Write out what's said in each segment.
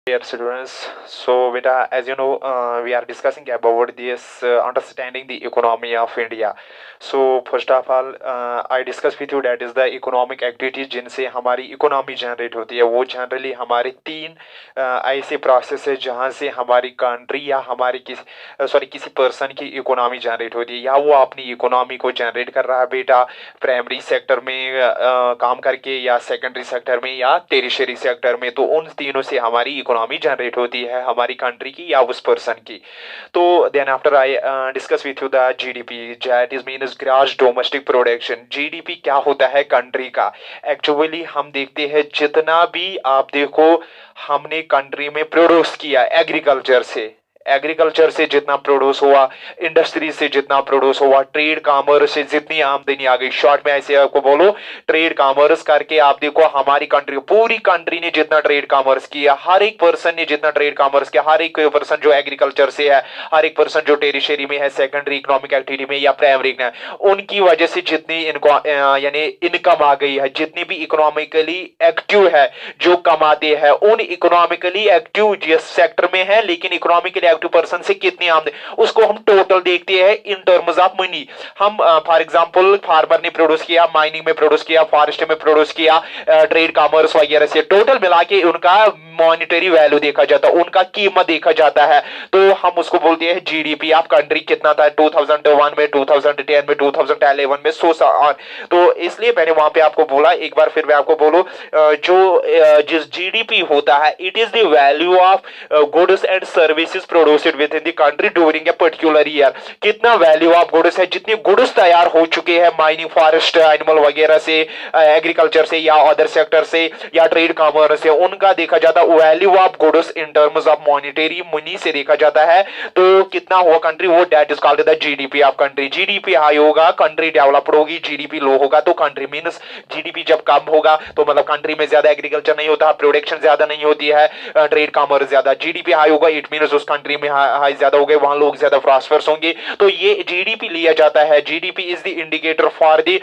Dear students, so beta, as you know, we are discussing about this understanding the economy of India. So first of all, I discuss with you that is the economic activities जिनसे हमारी economy generate होती है वो generally हमारे तीन ऐसे process है जहाँ से हमारी कंट्री या हमारी किसी पर्सन की इकोनॉमी जनरेट होती है या वो अपनी इकोनॉमी को जनरेट कर रहा है बेटा प्राइमरी सेक्टर में काम करके या सेकेंडरी सेक्टर में या टेरिशरी सेक्टर में। तो उन तीनों से हमारी इकोनॉमी जनरेट होती है हमारी कंट्री की या उस पर्सन की। तो then after I discuss with you the GDP that is mean gross domestic production. GDP क्या होता है कंट्री का? एक्चुअली हम देखते हैं जितना भी आप देखो हमने कंट्री में प्रोड्यूस किया एग्रीकल्चर से जितना प्रोड्यूस हुआ, इंडस्ट्री से जितना प्रोड्यूस हुआ, ट्रेड कॉमर्स से जितनी आमदनी आ गई, शॉर्ट में ऐसे आपको बोलो ट्रेड कॉमर्स करके आप देखो हमारी कंट्री पूरी कंट्री ने जितना ट्रेड कॉमर्स किया, हर एक पर्सन ने जितना ट्रेड कॉमर्स किया, हर एक पर्सन जो एग्रीकल्चर से है, हर एक पर्सन जो टेरिशरी में है, सेकेंडरी इकोनॉमिक एक्टिविटी में या प्राइमरी में, उनकी वजह से जितनी इनको यानी इनकम आ गई है, जितनी भी इकोनॉमिकली एक्टिव है जो कमाते हैं उन इकोनॉमिकली एक्टिव जिस सेक्टर में है लेकिन इकोनॉमिकली एक्टिव पर्सन से कितनी आमदनी, उसको हम टोटल देखते हैं इन टर्म्स ऑफ मनी। हम फॉर एग्जांपल फार्मर ने प्रोड्यूस किया, माइनिंग में प्रोड्यूस किया, फॉरेस्ट में प्रोड्यूस किया, ट्रेड कॉमर्स वगैरह से टोटल मिला के उनका मॉनिटरी वैल्यू देखा जाता है, उनका कीमत देखा जाता है। तो हम उसको बोलते हैं जीडीपी ऑफ कंट्री कितना था 2001 में, 2010 में, 2011 में, सो ऑन। तो इसलिए मैंने वहां पे आपको बोला, एक बार फिर मैं आपको बोलूं, जिस जीडीपी होता है it is the value of goods and services produced with in the country during a particular year. कितना वैल्यू ऑफ गुड्स है, जितने गुड्स तैयार हो चुके हैं माइनिंग, फॉरेस्ट, एनिमल वगैरह से, एग्रीकल्चर से या अदर सेक्टर से या ट्रेड कॉमर्स से, उनका देखा जाता है value of goods in terms of monetary money से देखा जाता है। तो कितना हुआ कंट्री, वो that is called the GDP of country. GDP high होगा कंट्री डेवलप्ड होगी, जीडीपी लो होगा तो कंट्री मींस जीडीपी जब कम होगा तो मतलब कंट्री में ज्यादा एग्रीकल्चर नहीं होता, प्रोडक्शन ज्यादा नहीं होती है, ट्रेड कॉमर्स ज्यादा। जीडीपी हाई होगा इट मींस उस कंट्री में हाई ज्यादा हो गए, वहां लोग ज्यादा प्रॉस्पर्स होंगे। तो ये जीडीपी लिया जाता है। GDP is the indicator for the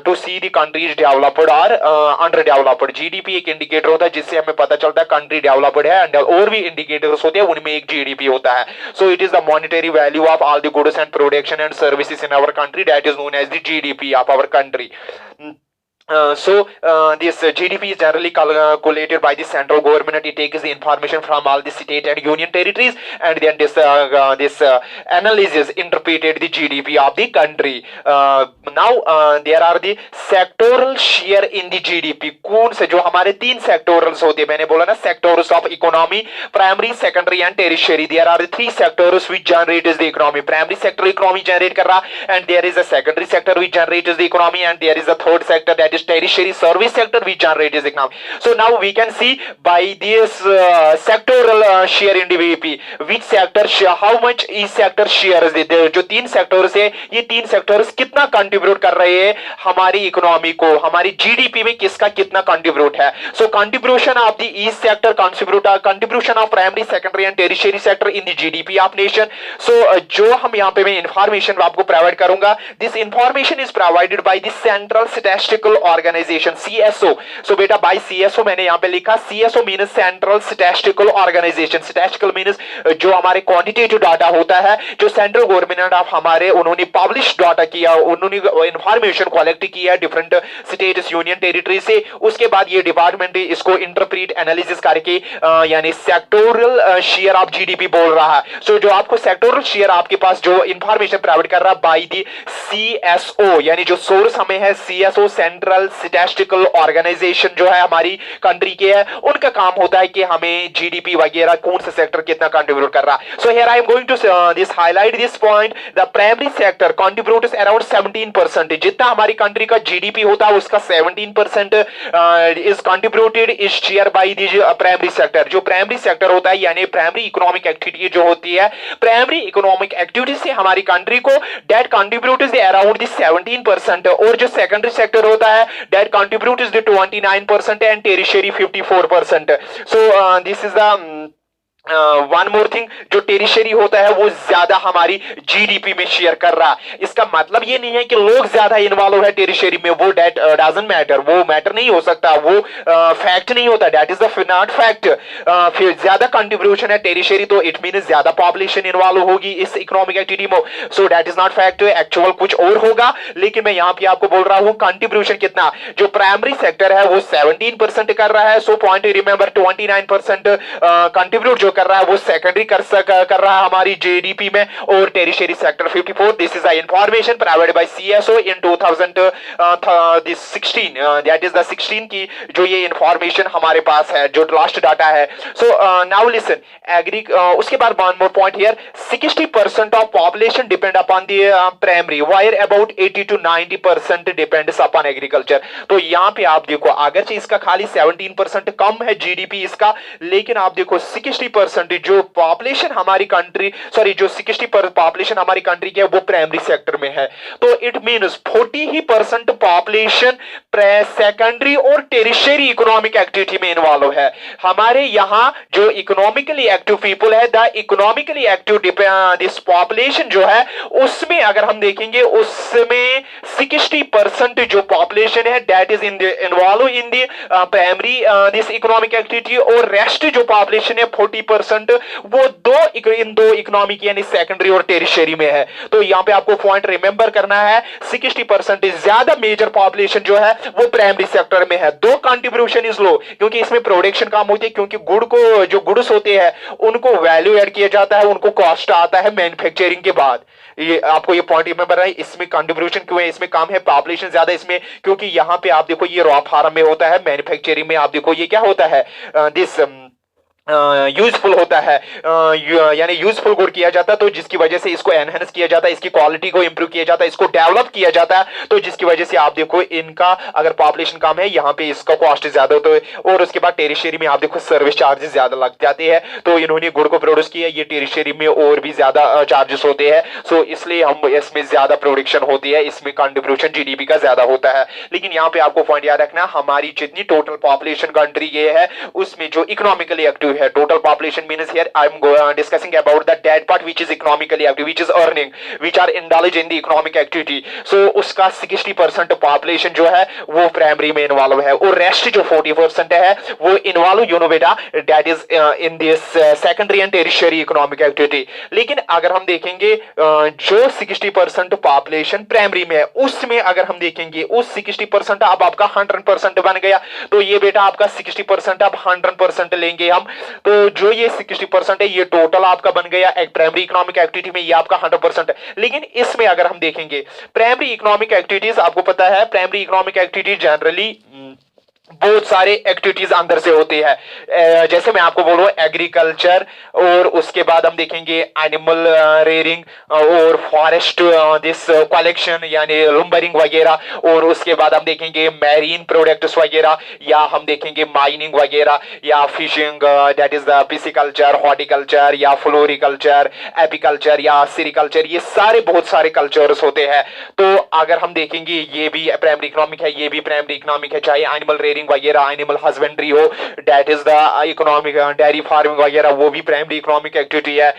two see the countries developed और अंडर डेवलप्ड। जीडीपी एक इंडिकेटर होता है जिससे हमें पता चलता है कंट्री डेवलप्ड है, और भी इंडिकेटर्स होते हैं उनमें एक जीडीपी होता है। So it is the monetary value of all the goods and production and services in our country that is known as the GDP of our country. This GDP is generally calculated by the central government. It takes the information from all the state and union territories, and then this analysis interpreted the GDP of the country. Now there are the sectoral share in the GDP. कौन से जो हमारे तीन sectorals होते हैं, मैंने बोला ना sectors of economy, primary, secondary and tertiary. There are the three sectors which generates the economy. Primary sector economy generate कर रहा, and there is a secondary sector which generates the economy, and there is a third sector that is tertiary service sector which generates the economy. So now we can see by this sectoral share in the GDP which sector share, how much each sector shares. जो तीन sectors है ये तीन sectors कितना contribute कर रहे हैं हमारी इकोनॉमी को, हमारी जीडीपी में किसका कितना कंट्रीब्यूट है. So contribution of the each sector contribution of primary secondary and tertiary sector in the GDP of nation. So जो हम यहाँ पे मैं इंफॉर्मेशन आपको प्रोवाइड करूंगा, this information is provided by the central statistical organisation CSO. So बेटा by CSO मैंने यहाँ पे लिखा, CSO means central statistical organisation. Statistical means जो हमारे क्वांटिटेटिव डाटा होता है, जो सेंट्रल गवर्नमेंट ऑफ हमारे उन्होंने पब्लिश डाटा किया, उन्होंने इंफॉर्मेशन कलेक्ट किया डिफरेंट स्टेट्स यूनियन टेरिटरी से. उसके बाद ये डिपार्टमेंट इसको इंटरप्रीट एनालिसिस करके यानी सेक्टोरल शेयर ऑफ जीडीपी बोल रहा है. सो जो आपको सेक्टोरल शेयर आपके पास जो इंफॉर्मेशन प्रोवाइड कर रहा है बाय दी सीएसओ, यानी जो सोर्स हमें है सीएसओ सेंट्रल स्टैटिस्टिकल ऑर्गेनाइजेशन जो है हमारी कंट्री के है, उनका काम होता है कि हमें जीडीपी वगैरह कौन सा सेक्टर कितना कंट्रीब्यूट कर रहा है. So here I am going to this highlight this point. The primary sector contributes around 17%. जितना हमारी कंट्री का जीडीपी होता है उसका 17% is contributed is share by the primary sector. जो प्राइमरी सेक्टर होता है यानी प्राइमरी इकोनॉमिक एक्टिविटी जो होती है, प्राइमरी इकोनॉमिक एक्टिविटी से हमारी कंट्री को दैट कंट्रीब्यूट्स अराउंड द 17%. और जो सेकेंडरी सेक्टर होता है that contributes the 29% and tertiary 54%. So this is the one more thing, जो टेरिशरी होता है वो ज्यादा हमारी जीडीपी में शेयर कर रहा है। इसका मतलब ये नहीं है कि लोग ज्यादा इन्वॉल्व है टेरिशरी में, वो डेट डजंट मैटर, वो मैटर नहीं हो सकता, वो फैक्ट नहीं होता, that is the not fact. फिर ज्यादा कंट्रीब्यूशन है टेरिशरी तो इट मीन ज्यादा पॉपुलेशन इन्वॉल्व होगी इस इकोनॉमिक एक्टिविटी में, so that is not fact, actual कुछ और होगा। लेकिन मैं यहाँ पे आपको बोल रहा हूँ कंट्रीब्यूशन कितना, जो प्राइमरी सेक्टर है वो 17% कर रहा है, सो पॉइंट रिमेंबर 29% कंट्रीब्यूट जो कर रहा है वो सेकेंडरी कर रहा है हमारी जीडीपी में, और tertiary sector 54। This is the information provided by CSO in 2016, that is the 16 की जो ये इंफॉर्मेशन हमारे पास है, जो लास्ट डाटा है। सो नाउ लिसन, एग्री उसके बाद one more point here, 60% of population depend upon the primary, wire about 80 to 90% depends upon agriculture. तो यहाँ पे आप देखो, अगर इसका खाली 17% कम है जीडीपी इसका, लेकिन आप देखो 60% जो पॉपुलेशन हमारी कंट्री, सॉरी जो 60% पॉपुलेशन हमारी कंट्री की है वो प्राइमरी सेक्टर में है, तो इट मींस 40% पॉपुलेशन सेकेंडरी और टेरिशरी इकोनॉमिक एक्टिविटी में इन्वॉल्व है। हमारे यहाँ जो इकोनॉमिकली एक्टिव पीपल है, the economically active this population जो है, उसमें अगर हम देखेंगे उसमें 60% जो पॉपुलेशन है that is involve in the primary this economic activity, और रेस्ट जो पॉपुलेशन है 40% वो इन दो इकोनॉमिक यानी सेकेंडरी और टेरिशरी में है। तो यहाँ पे आपको पॉइंट रिमेंबर करना है, 60% ज्यादा मेजर पॉपुलेशन जो है वो प्राइमरी सेक्टर में है, दो कंट्रीब्यूशन इज लो, क्योंकि इसमें प्रोडक्शन काम होती है, क्योंकि गुड़ को जो गुड्स होते हैं उनको वैल्यू ऐड किया जाता है, उनको कॉस्ट आता है मैन्युफैक्चरिंग के बाद। ये आपको ये पॉइंट रिमेंबर है, इसमें कंट्रीब्यूशन क्यों है, इसमें कम है, पॉपुलेशन ज्यादा इसमें, क्योंकि यहाँ पे आप देखो ये रॉ फार्म में होता है, मैन्युफैक्चरिंग में आप देखो ये क्या होता है, दिस यूजफुल होता है, यानी यूजफुल गुड किया जाता है, तो जिसकी वजह से इसको एनहेंस किया जाता है, इसकी क्वालिटी को इंप्रूव किया जाता है, इसको डेवलप किया जाता है, तो जिसकी वजह से आप देखो इनका अगर पॉपुलेशन कम है यहाँ पे इसका कॉस्ट ज्यादा होता है, और उसके बाद टेरिशरी में आप देखो सर्विस चार्जेस ज्यादा लग जाते हैं, तो इन्होंने गुड़ को प्रोड्यूस किया, ये टेरिशरी में और भी ज्यादा चार्जेस होते हैं, सो इसलिए हम इसमें ज्यादा प्रोडक्शन होती है, इसमें कंट्रीब्यूशन जीडीपी का ज्यादा होता है। लेकिन यहाँ पे आपको पॉइंट याद रखना, हमारी जितनी टोटल पॉपुलेशन कंट्री ये है उसमें जो इकोनॉमिकली एक्टिव है, total population means here I am discussing about the that part which is economically active, which is earning, which are indulged in the economic activity, so उसका 60% population जो है वो primary में इन्वॉल्व है, और rest जो 40% है वो इन्वॉल्व यू नो बेटा that is in this secondary and tertiary economic activity. लेकिन अगर हम देखेंगे जो 60% पॉपुलेशन प्राइमरी में है उसमें अगर हम देखेंगे उस 60% अब आपका 100% बन गया, तो ये बेटा आपका 60% अब 100% लेंगे हम, तो जो ये 60% है ये टोटल आपका बन गया एक प्राइमरी इकोनॉमिक एक्टिविटी में, ये आपका 100%। लेकिन इसमें अगर हम देखेंगे प्राइमरी इकोनॉमिक एक्टिविटीज, आपको पता है प्राइमरी इकोनॉमिक एक्टिविटीज जनरली बहुत सारे एक्टिविटीज अंदर से होती है, जैसे मैं आपको बोलूं एग्रीकल्चर, और उसके बाद हम देखेंगे एनिमल रेयरिंग और फॉरेस्ट दिस कलेक्शन यानी लुम्बरिंग वगैरह, और उसके बाद हम देखेंगे मैरीन प्रोडक्ट्स वगैरह, या हम देखेंगे माइनिंग वगैरह, या fishing that is the pisciculture, horticulture, या फ्लोरिकल्चर, एपिकल्चर, या सीरिकल्चर, ये सारे बहुत सारे कल्चर्स होते हैं। तो अगर हम देखेंगे ये भी प्राइमरी इकोनॉमिक है, ये भी प्राइमरी इकोनॉमिक है, चाहे एनिमल रेयरिंग वगैरह, एनिमल हस्बेंड्री हो, that is the economic, dairy farming वगैरह वो भी प्राइमरी इकोनॉमिक एक्टिविटी है,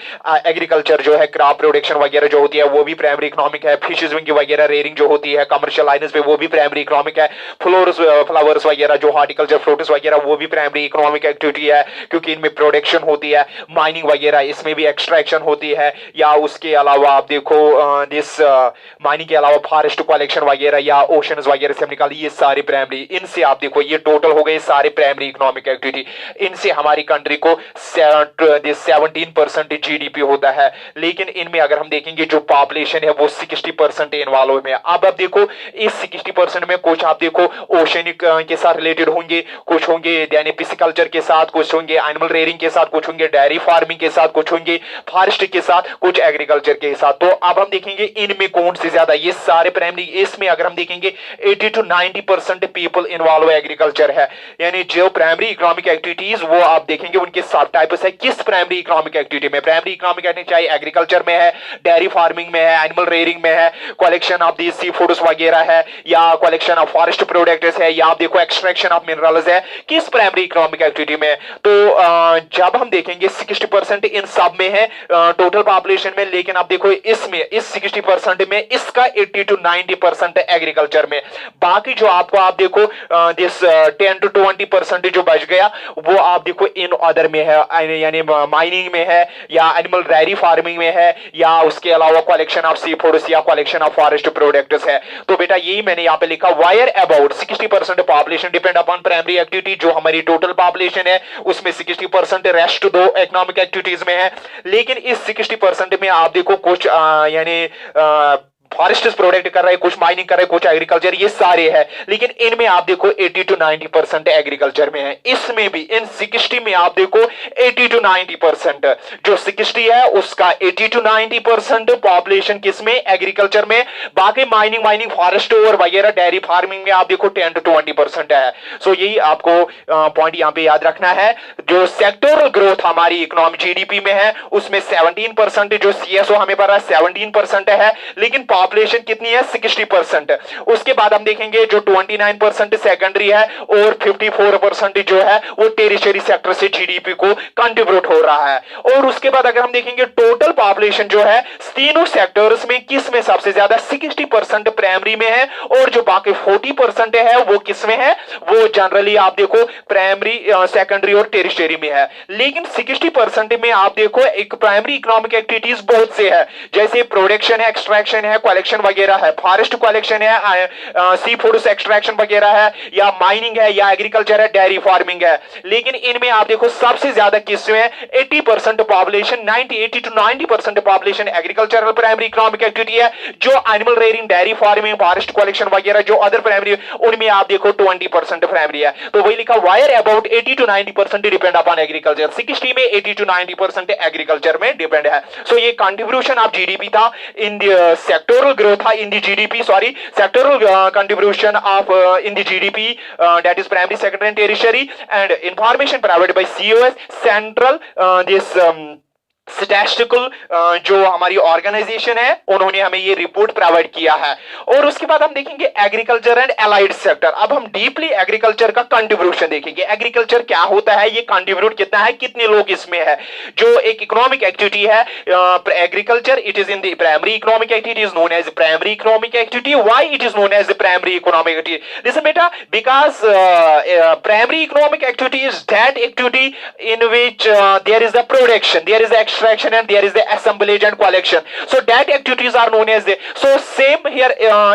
एग्रीकल्चर जो है क्रॉप प्रोडक्शन वगैरह जो होती है वो भी प्राइमरी इकोनॉमिक है, फिशेज वगैरह रेयरिंग जो होती है कमर्शियल लाइन्स पे वो भी प्राइमरी इकोनॉमिक है, फ्लावर्स वगैरह जो हॉर्टिकल्चर फ्रूट्स वगैरह वो भी प्राइमरी इकोनॉमिक एक्टिविटी है, क्योंकि इनमें प्रोडक्शन होती है, माइनिंग वगैरह इसमें भी एक्सट्रैक्शन होती है, या उसके अलावा आप देखो दिस माइनिंग के अलावा फॉरेस्ट कलेक्शन वगैरह या ओशंस वगैरह से हम निकाली, ये सारे प्राइमरी, इनसे आप देखो ये टोटल हो गए सारे प्राइमरी इकोनॉमिक एक्टिविटी, इनसे हमारी कंट्री को 17% जीडीपी होता है। लेकिन इनमें अगर हम देखेंगे जो पॉपुलेशन है वो 60% इन्वॉल्व में। अब देखो इस 60% में कुछ आप देखो ओशनिक के साथ रिलेटेड होंगे, कुछ होंगे यानी पिसिकल्चर के साथ, कुछ होंगे एनिमल रेयरिंग के साथ, कुछ होंगे डेयरी फार्मिंग के साथ, कुछ होंगे फॉरेस्ट के साथ, कुछ एग्रीकल्चर के साथ। तो अब हम देखेंगे इनमें कौन से ज्यादा, ये सारे प्राइमरी, इसमें अगर हम देखेंगे 80 to 90% people involve agriculture agriculture है। यानी जो प्राइमरी इकोनॉमिक एक्टिविटीज वो आप देखेंगे उनके सब टाइप्स है किस प्राइमरी इकोनॉमिक एक्टिविटी में। प्राइमरी इकोनॉमिक एक्टिविटी चाहे एग्रीकल्चर में है, डेयरी फार्मिंग में है, एनिमल रेयरिंग में है, collection of the sea foods वगैरह है, या कलेक्शन ऑफ फॉरेस्ट प्रोडक्ट्स है, या आप देखो एक्सट्रैक्शन ऑफ मिनरल्स है, किस प्राइमरी इकोनॉमिक एक्टिविटी में। तो जब हम देखेंगे 60% इन सब में है टोटल पॉपुलेशन में, लेकिन आप देखो इसमें इस 60% में इसका 80 to 90% एग्रीकल्चर में। बाकी जो आपको आप देखो दिस 10 to 20% जो बच गया वो आप देखो इन अदर में है, यानी माइनिंग में है, या एनिमल डेयरी फार्मिंग में है, या उसके अलावा कलेक्शन ऑफ सी फूड्स या कलेक्शन ऑफ फॉरेस्ट प्रोडक्ट्स है। तो बेटा यही मैंने यहाँ पे लिखा, wire about 60% population depend upon primary activity. जो हमारी टोटल पॉपुलेशन है उसमें 60% रेस्ट दो इकोनॉमिक एक्टिविटीज में है, लेकिन इस 60% में आप देखो कुछ यानी फॉरेस्ट प्रोडक्ट कर रहे हैं, कुछ माइनिंग कर रहे हैं, कुछ एग्रीकल्चर, ये सारे हैं, लेकिन इनमें आप देखो 80 to 90% एग्रीकल्चर में है। इसमें भी इन 60 में आप देखो 80 to 90%, जो 60 है उसका 80 to 90% पॉपुलेशन किसमें, एग्रीकल्चर में। बाकी माइनिंग फॉरेस्ट और वगैरह डेयरी फार्मिंग में आप देखो 10 to 20% है। सो यही आपको पॉइंट यहां पे याद रखना है। जो सेक्टोरल ग्रोथ हमारी इकोनॉमिक जीडीपी में है उसमें 17%, जो सीएसओ हमें पता 17% है, लेकिन पॉपुलेशन कितनी है 60%। उसके बाद हम देखेंगे जो 29% सेकेंडरी है और 54% जो है वो टेरिशरी सेक्टर से जीडीपी को कंट्रीब्यूट हो रहा है। और उसके बाद अगर हम देखेंगे टोटल पॉपुलेशन जो है तीनों सेक्टर्स में किस में सबसे ज्यादा 60% प्राइमरी में है, और जो बाकी 40% है वो किस में है, वो जनरली आप देखो प्राइमरी सेकेंडरी और टेरिशरी में है। लेकिन 60% में आप देखो एक प्राइमरी इकोनॉमिक एक्टिविटीज बहुत से है, जैसे प्रोडक्शन है, एक्सट्रैक्शन है, कलेक्शन वगैरह है, फॉरेस्ट कलेक्शन है, सी फूड्स एक्सट्रैक्शन वगैरह है, या माइनिंग है, या एग्रीकल्चर है, डेयरी फार्मिंग है। लेकिन इनमें आप देखो सबसे ज्यादा किस में 80% population 80 to 90% population agricultural primary economic activity है। जो animal rearing, dairy farming, forest collection वगैरह जो अदर प्राइमरी, उनमें आप देखो 20% प्राइमरी है। तो वही लिखा, wire about 80 to 90% depend upon agriculture. 60 में 80 to 90% एग्रीकल्चर में डिपेंड है। सो ये कंट्रीब्यूशन ऑफ जीडीपी था in the sectoral growth in the GDP, sectoral contribution of in the GDP, that is primary, secondary and tertiary, and information provided by COS, central this statistical जो हमारी organisation है उन्होंने हमें ये report provide किया है। और उसके बाद हम देखेंगे एग्रीकल्चर एंड एलाइड सेक्टर। अब हम डीपली एग्रीकल्चर का कंट्रीब्यूशन देखेंगे। एग्रीकल्चर क्या होता है, ये कंट्रीब्यूट कितना है, कितने लोग इसमें है। जो एक इकोनॉमिक एक्टिविटी है agriculture, it is in the primary economic activity, is known as primary economic activity. Why it is known as primary economic activity? Listen बेटा, because primary economic activity is that activity in which there is the production, there is the extraction, and there is the assemblage and collection. So that activities are known as the, so same here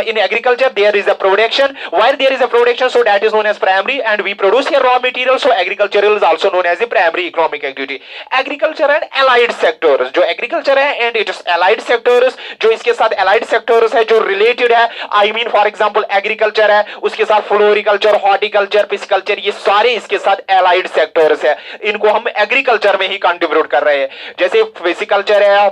in agriculture there is a production. While there is a production, so that is known as primary, and we produce here raw material, so agricultural is also known as the primary economic activity. Agriculture and allied sectors, जो agriculture है and it is allied sectors, जो इसके साथ allied sectors है जो related है, I mean for example agriculture है, उसके साथ floriculture, horticulture, pisciculture, ये सारे इसके साथ allied sectors है। इनको हम agriculture में ही contribute कर रहे हैं। जैसे फिजिकल्चर है,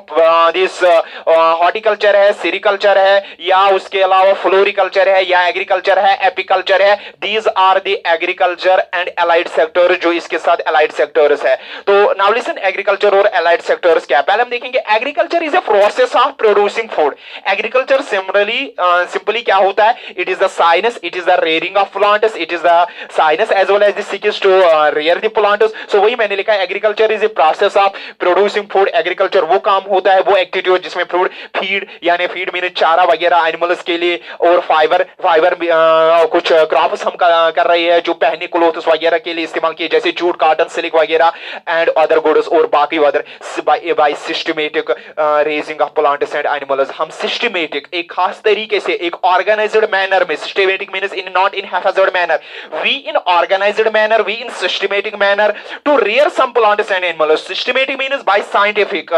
दिस हॉर्टिकल्चर है, सेरिकल्चर है, या उसके अलावा फ्लोरिकल्चर है, या एग्रीकल्चर है, एपिकल्चर है। These are the agriculture and allied sector जो इसके साथ एलाइड सेक्टर्स है। तो नाउ लिसन, एग्रीकल्चर और एलाइड सेक्टर्स क्या है, पहले हम देखेंगे। Agriculture is a process of producing food. Agriculture simply क्या होता है, it is the science, it is the rearing of plants, it is the science as well as the six to rear the plants. So वही मैंने लिखा, agriculture is a process of producing food. Agriculture वो काम होता है, वो activity हो जिसमें फूड फीड, यानी फीड मीन चारा वगैरह एनिमल्स के लिए, और फाइबर कुछ क्रॉप्स हम कर रहे हैं जो पहने क्लोथ्स वगैरह के लिए इस्तेमाल किए, जैसे जूट, कॉटन, सिल्क वगैरह, एंड अदर गुड्स, और बाकी other by systematic raising of plants and animals. हम सिस्टमेटिक एक खास तरीके से एक ऑर्गेनाइज्ड मैनर में, systematic means in not in haphazard manner, we in organised manner, we in systematic manner to rear some plants and animals. Systematic means by scientific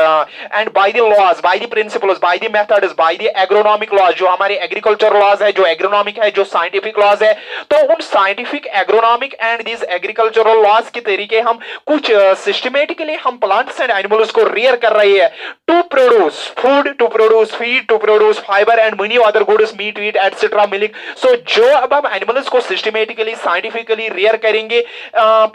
and by the laws, by the principles, by the methods, by the agronomic laws, जो हमारे agriculture laws है, जो agronomic है, जो scientific laws है, तो उन scientific agronomic and this agricultural laws के तरीके हम कुछ सिस्टमेटिकली हम प्लांट्स एंड एनिमल्स को रियर कर रही है to produce food, to produce feed, to produce fibre and money other goods, meat wheat etcetera, milk. So जो अब हम एनिमल्स को सिस्टमेटिकली साइंटिफिकली रियर करेंगे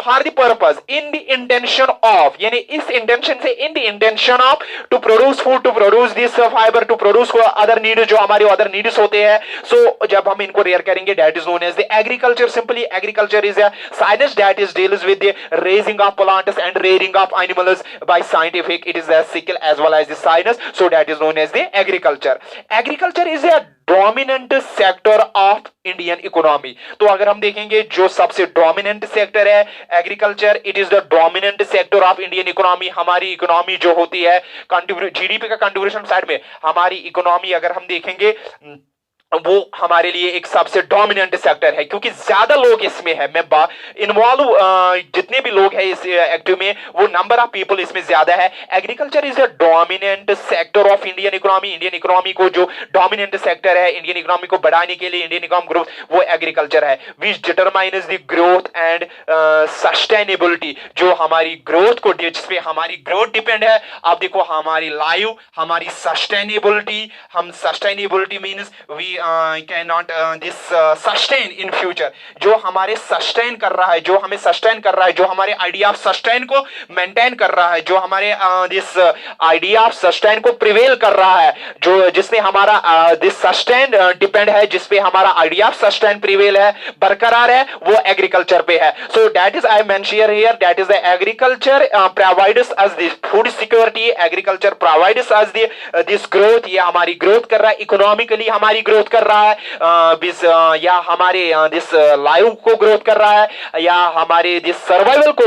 for the purpose in the intention of, यानी इस इंटेंशन से, in the intention of to produce food, to produce this fibre, to produce other need, जो हमारे अदर नीड्स होते हैं। सो जब हम इनको रियर करेंगे that is known as the agriculture. Simply agriculture is a science that is deals with the raising of plants and rearing of animals by scientific, it is a sickle as well as the science, so that is known as the agriculture. Agriculture is a dominant sector of Indian economy. तो अगर हम देखेंगे जो सबसे dominant sector है agriculture, it is the dominant sector of Indian economy. हमारी economy जो होती है जीडीपी का कंट्रीब्यूशन साइड में, हमारी इकोनॉमी अगर हम देखेंगे वो हमारे लिए एक सबसे डोमिनेंट सेक्टर है, क्योंकि ज्यादा लोग इसमें है। मैं इन्वॉल्व जितने भी लोग हैं इस एक्टिव में, वो नंबर ऑफ पीपल इसमें ज्यादा है। Agriculture is a dominant sector of Indian economy. Indian economy को जो डोमिनेंट सेक्टर है, इंडियन इकोनॉमी को बढ़ाने के लिए, इंडियन इकोनॉमिक ग्रोथ, वो एग्रीकल्चर है। Which determines the growth and sustainability, जो हमारी ग्रोथ को, जिसपे हमारी ग्रोथ डिपेंड है। आप देखो हमारी लाइव, हमारी सस्टेनेबिलिटी, हम sustainability means we cannot this sustain in future, जो हमारे सस्टेन कर रहा है, जो हमें सस्टेन कर रहा है, जो हमारे आइडिया ऑफ सस्टेन को मेंटेन कर रहा है, जो हमारे दिस आइडिया ऑफ सस्टेन को प्रिवेल कर रहा है, जो जिसमें हमारा दिस सस्टेन डिपेंड है, जिसपे हमारा आइडिया ऑफ सस्टेन प्रिवेल है, बरकरार है, वो एग्रीकल्चर पे है। So that is I mention here, that is the agriculture provides us this food security, agriculture provides us this growth, ये हमारी ग्रोथ कर रहा है, इकोनॉमिकली हमारी ग्रोथ कर रहा है, या हमारे दिस लाइव को ग्रोथ कर रहा है, या हमारे दिस सर्वाइवल को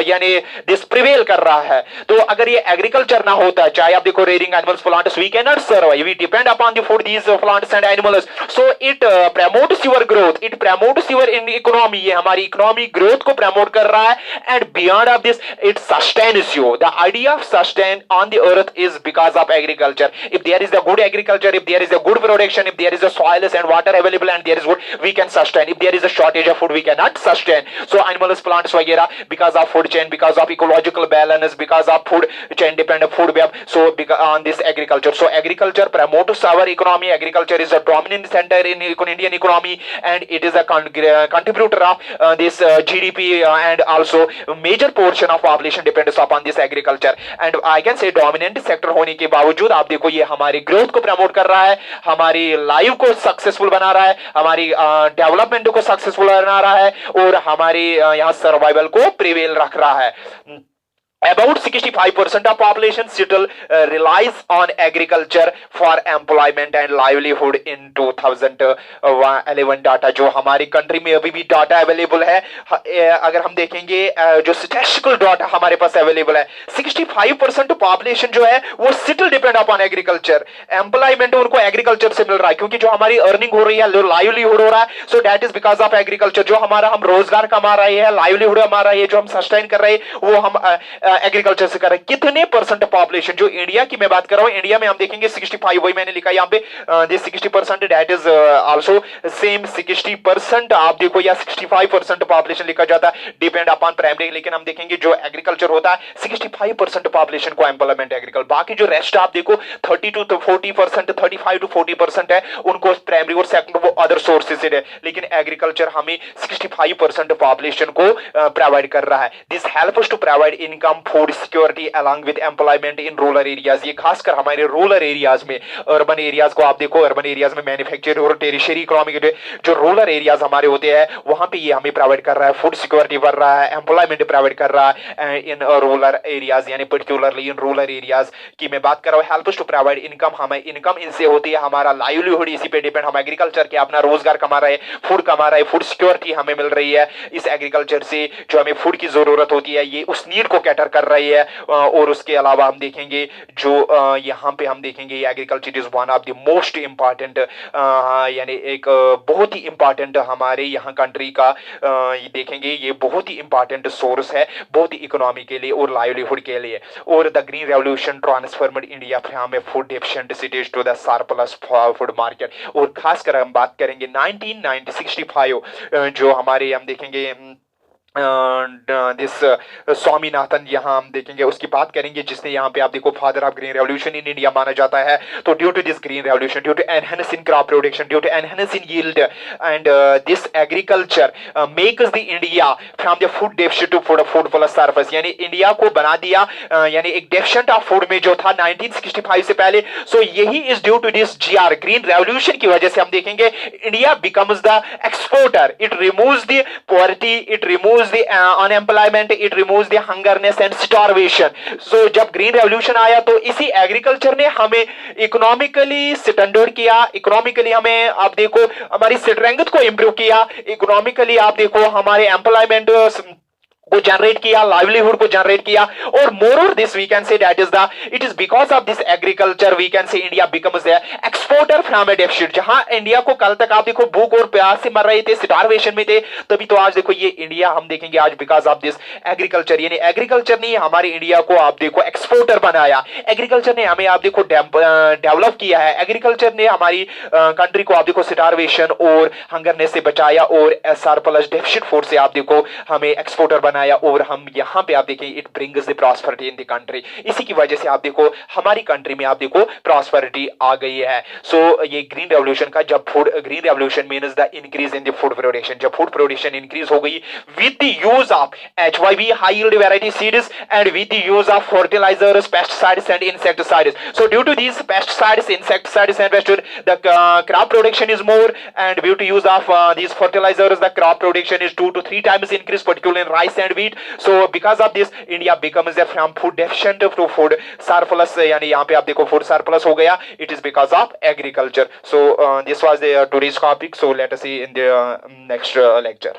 यानी दिस प्रिवेल कर रहा है। तो अगर ये एग्रीकल्चर ना होता, चाहे आप देखो rearing animals, plants, we can not survive, we depend upon the food these plants and animals. So it promotes your growth, it promotes your economy, ये हमारी इकोनॉमी ग्रोथ को प्रमोट कर रहा है। And beyond of this it sustains you, the idea of sustain on the earth is because of agriculture. If there is a good agriculture, if there is a good production, if there is a soils and water available and there is wood, we can sustain. If there is a shortage of food, we cannot sustain. So animals, plants वगैरह, because of food chain, because of ecological balance, because of food chain dependent food web, so on this agriculture. So agriculture promotes our economy. Agriculture is a dominant center in Indian economy and it is a contributor of this GDP and also major portion of population depends upon this agriculture. And I can say dominant sector होने के बावजूद आप देखो ये हमारी growth को promote कर रहा है, हमारी लाइफ को सक्सेसफुल बना रहा है, हमारी डेवलपमेंट को सक्सेसफुल बना रहा है और हमारी यहाँ सर्वाइवल को प्रिवेल रख रहा है। About 65% of population still relies on agriculture for employment and livelihood in 2011 data, जो हमारी कंट्री में अभी भी डाटा अवेलेबल है। अगर हम देखेंगे जो स्टैटिस्टिकल डाटा हमारे पास अवेलेबल है, 65% पॉपुलेशन जो है वो still depend upon agriculture. Employment उनको एग्रीकल्चर से मिल रहा है, क्योंकि जो हमारी अर्निंग हो रही है, लाइवलीहुड हो रहा है, so that is because of agriculture. जो हमारा हम रोजगार कमा रहे हैं, लाइवलीहुड हमारा ये जो हम सस्टेन कर रहे हैं, वो हम एग्रीकल्चर से कर रहे हैं। कितने परसेंट पॉपुलेशन, जो इंडिया की मैं बात कर रहा हूं, इंडिया में हम देखेंगे 65, वही मैंने लिखा यहाँ पे 60%, दैट इज आल्सो सेम 60%। आप देखो या 65% पॉपुलेशन लिखा जाता है डिपेंड अपॉन प्राइमरी, लेकिन हम देखेंगे जो एग्रीकल्चर होता है 65% पॉपुलेशन को एम्प्लॉयमेंट एग्रीकल्चर। बाकी जो रेस्ट आप देखो 30 to 40%, 35 to 40% है, उनको प्राइमरी और सेकेंडरी वो अदर सोर्सेज से है, लेकिन एग्रीकल्चर हमें 65% पॉपुलेशन को प्रोवाइड कर रहा है। This helps to provide income, food security along with employment in rural areas. ये खासकर हमारे रूरल एरियाज में, अर्बन एरियाज को आप देखो, अर्बन एरियाज में मैन्युफैक्चरिंग और टेरिशरी इकोनॉमी के जो रूरल एरियाज हमारे होते हैं, वहां पे ये हमें प्रोवाइड कर रहा है, फूड सिक्योरिटी कर रहा है, एम्प्लॉयमेंट प्रोवाइड कर रहा है इन रूरल एरियाज, यानी पर्टिकुलरली इन रूरल एरियाज की मैं बात कर रहा हूँ। हेल्प्स टू प्रोवाइड इनकम, हमें इनकम इनसे होती है, हमारा लाइवलीहुड इसी पे डिपेंड, हम एग्रीकल्चर के अपना रोजगार कमा रहे हैं, फूड कमा रहे हैं, फूड सिक्योरिटी हमें मिल रही है इस एग्रीकल्चर से। जो हमें फूड की जरूरत होती है, ये उस नीड को कैटर कर रही है। और उसके अलावा हम देखेंगे जो यहाँ पे हम देखेंगे agriculture is one of the most important, यानी एक बहुत ही इम्पॉर्टेंट हमारे यहाँ कंट्री का ये देखेंगे ये बहुत ही इम्पॉर्टेंट सोर्स है, बहुत ही इकोनॉमी के लिए और लाइवलीहुड के लिए। और the green revolution transformed India from a food deficient cities to the surplus food market. और खासकर हम बात करेंगे 1965 जो हमारे हम देखेंगे दिस स्वामीनाथन यहाँ हम देखेंगे उसकी बात करेंगे, जिसने यहाँ पे आप देखो father of green revolution in India माना जाता है। तो due to this green revolution, due to enhance in crop production, due to enhance in yield and this agriculture makes the India from the food deficient to food plus surplus, यानी India को बना दिया यानी एक deficient of food में जो था 1965 से पहले। सो यही is due to this GR green revolution की वजह से हम देखेंगे India becomes the exporter, it removes the poverty, it removes the unemployment, it removes the hungerness and starvation। so जब ग्रीन रेवोल्यूशन आया तो इसी एग्रीकल्चर ने हमें इकोनॉमिकली स्टैंडर्ड किया, इकोनॉमिकली हमें आप देखो हमारी स्ट्रेंथ को इंप्रूव किया, इकोनॉमिकली आप देखो हमारे एम्प्लॉयमेंट को जनरेट किया, लाइवलीहुड को जनरेट किया। और more this we can say that is the it is because of this agriculture we can say India becomes the exporter from a deficit. जहां इंडिया को कल तक आप देखो भूख और प्यास से मर रहे थे, स्टारवेशन में थे, तभी तो आज देखो ये इंडिया हम देखेंगे आज बिकॉज ऑफ दिस एग्रीकल्चर, यानी एग्रीकल्चर ने हमारे इंडिया को आप देखो एक्सपोर्टर बनाया, एग्रीकल्चर ने हमें आप देखो डेवलप किया है, एग्रीकल्चर ने हमारी कंट्री को आप देखो स्टारवेशन और हंगरनेस से बचाया और सरप्लस डेफिसिट फूड से आप देखो हमें एक्सपोर्टर बनाया। और हम यहाँ पे आप देखें it brings the prosperity in the country, इसी की वजह से आप देखो हमारी कंट्री में आप देखो प्रॉस्पेरिटी आ गई है। सो ये ग्रीन रेवोल्यूशन का जब food green revolution means the increase in the food production, जब फूड प्रोडक्शन इंक्रीज हो गई with the use of HYV high yield variety seeds and with the use of fertilisers, pesticides and insecticides. So due to these pesticides, insecticides and pesticides, the crop production is more, and due to use of these fertilizers the crop production is 2 to 3 times increase, particularly in rice and wheat। so because of this India becomes a from food deficient to food surplus, यानी यहाँ पे आप देखो food surplus हो गया, it is because of agriculture। so this was the today's topic, so let us see in the next lecture।